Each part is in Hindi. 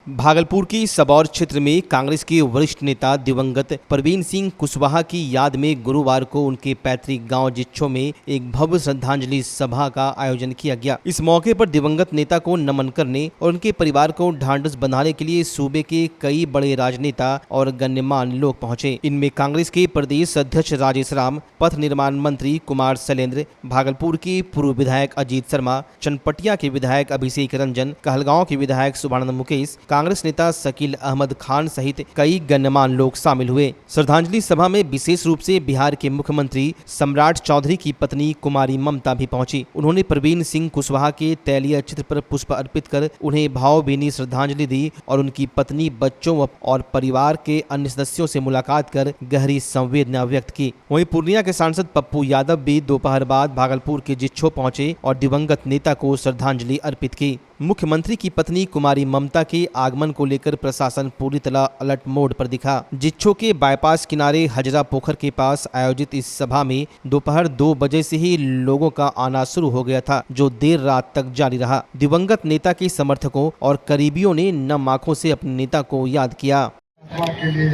भागलपुर की सबौर क्षेत्र में कांग्रेस के वरिष्ठ नेता दिवंगत प्रवीण सिंह कुशवाहा की याद में गुरुवार को उनके पैतृक गांव जिच्छो में एक भव्य श्रद्धांजलि सभा का आयोजन किया गया। इस मौके पर दिवंगत नेता को नमन करने और उनके परिवार को ढांढस बंधाने के लिए सूबे के कई बड़े राजनेता और गण्यमान्य लोग पहुंचे। इनमें कांग्रेस के प्रदेश अध्यक्ष राजेश राम, पथ निर्माण मंत्री कुमार शैलेंद्र, भागलपुर के पूर्व विधायक अजीत शर्मा, चनपटिया के विधायक अभिषेक रंजन, कहलगांव के विधायक सुभानंद मुकेश, कांग्रेस नेता शकील अहमद खान सहित कई गण्यमान्य लोग शामिल हुए। श्रद्धांजलि सभा में विशेष रूप से बिहार के मुख्यमंत्री सम्राट चौधरी की पत्नी कुमारी ममता भी पहुंची। उन्होंने प्रवीण सिंह कुशवाहा के तैलीय चित्र पर पुष्प अर्पित कर उन्हें भावभीनी श्रद्धांजलि दी और उनकी पत्नी, बच्चों और परिवार के अन्य सदस्यों से मुलाकात कर गहरी संवेदना व्यक्त की। वहीं पूर्णिया के सांसद पप्पू यादव भी दोपहर बाद भागलपुर के जिच्छो पहुंचे और दिवंगत नेता को श्रद्धांजलि अर्पित की। मुख्यमंत्री की पत्नी कुमारी ममता के आगमन को लेकर प्रशासन पूरी तरह अलर्ट मोड पर दिखा। जिच्छो के बाईपास किनारे हजरा पोखर के पास आयोजित इस सभा में दोपहर 2 बजे से ही लोगों का आना शुरू हो गया था, जो देर रात तक जारी रहा। दिवंगत नेता के समर्थकों और करीबियों ने नम आंखों से अपने नेता को याद किया। के लिए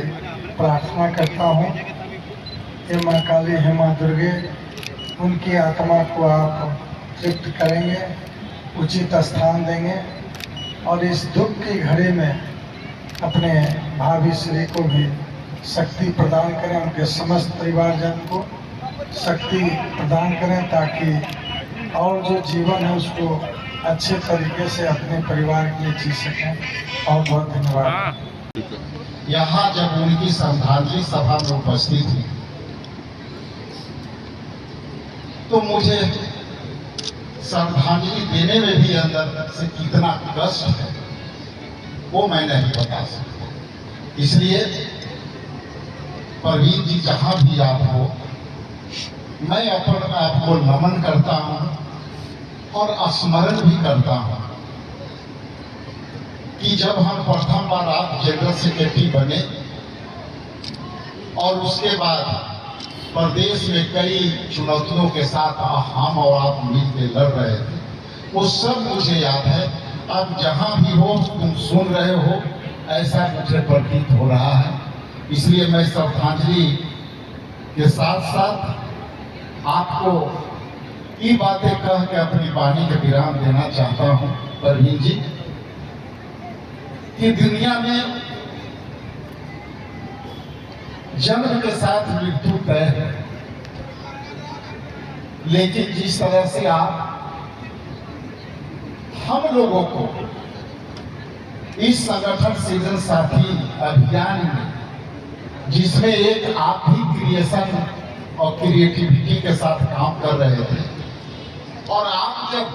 प्रार्थना करता हूँ कि मां काली, हे मां दुर्गे, उनकी आत्मा को आप तृप्त करेंगे, उचित स्थान देंगे और इस दुख की घड़ी में अपने भाभी श्री को भी शक्ति प्रदान करें, उनके समस्त परिवारजन को शक्ति प्रदान करें ताकि और जो जीवन है उसको अच्छे तरीके से अपने परिवार के लिए जी सकें। बहुत बहुत धन्यवाद। यहाँ जब उनकी श्रद्धांजलि सभा में उपस्थित थी तो मुझे श्रद्धांजलि देने में भी अंदर से कितना कष्ट है वो मैं नहीं बता सकता। इसलिए प्रवीण जी, जहां भी आप हो, मैं अपने आप को नमन करता हूं और स्मरण भी करता हूं कि जब हम प्रथम बार आप जनरल सेक्रेटरी बने और उसके बाद प्रदेश में कई चुनौतियों के साथ हम और आप मिलकर लड़ रहे थे, वो सब मुझे याद है। अब जहां भी हो तुम सुन रहे हो, ऐसा मुझे प्रतीत हो रहा है। इसलिए मैं श्रद्धांजलि के साथ साथ आपको ये बातें कह के अपनी वाणी का विराम देना चाहता हूं प्रवीण जी, कि दुनिया में जन्म के साथ मृत्यु तय है, लेकिन जिस तरह से आप हम लोगों को इस संगठन सृजन साथी अभियान में, जिसमें एक आप भी क्रिएशन और क्रिएटिविटी के साथ काम कर रहे थे, और आप जब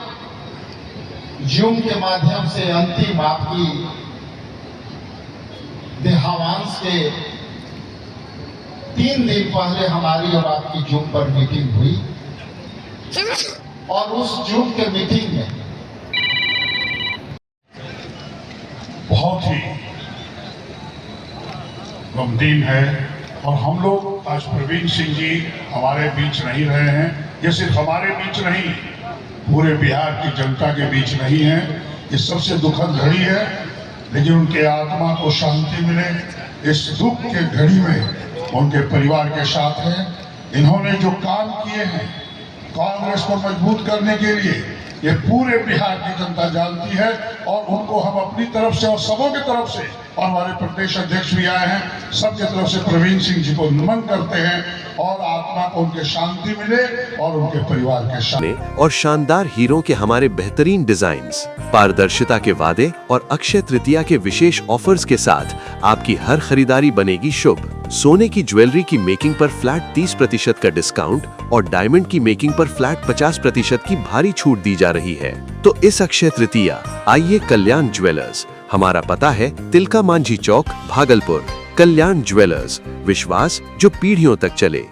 जूम के माध्यम से अंतिम आपकी देहांश के 3 दिन पहले हमारी और आपकी जूम पर मीटिंग हुई और उस जूम के मीटिंग में बहुत ही गमगीन है। और हम लोग आज प्रवीण सिंह जी हमारे बीच नहीं रहे हैं, ये सिर्फ हमारे बीच नहीं, पूरे बिहार की जनता के बीच नहीं है। ये सबसे दुखद घड़ी है, लेकिन उनके आत्मा को शांति मिले इस दुख के घड़ी में उनके परिवार के साथ हैं। इन्होंने जो काम किए हैं कांग्रेस को मजबूत करने के लिए, ये पूरे बिहार की जनता जानती है और उनको हम अपनी तरफ से और सबों की तरफ से, और हमारे प्रदेश अध्यक्ष भी आए हैं, सबकी तरफ से प्रवीण सिंह जी को नमन करते हैं और आत्मा को उनके शांति मिले और उनके परिवार के साथ। और शानदार हीरो के हमारे बेहतरीन डिजाइन्स, पारदर्शिता के वादे और अक्षय तृतीया के विशेष ऑफर्स के साथ आपकी हर खरीदारी बनेगी शुभ। सोने की ज्वेलरी की मेकिंग पर फ्लैट 30% का डिस्काउंट और डायमंड की मेकिंग पर फ्लैट 50% की भारी छूट दी जा रही है। तो इस अक्षय तृतीया आइए कल्याण ज्वेलर्स। हमारा पता है तिलका मांझी चौक, भागलपुर। कल्याण ज्वेलर्स, विश्वास जो पीढ़ियों तक चले।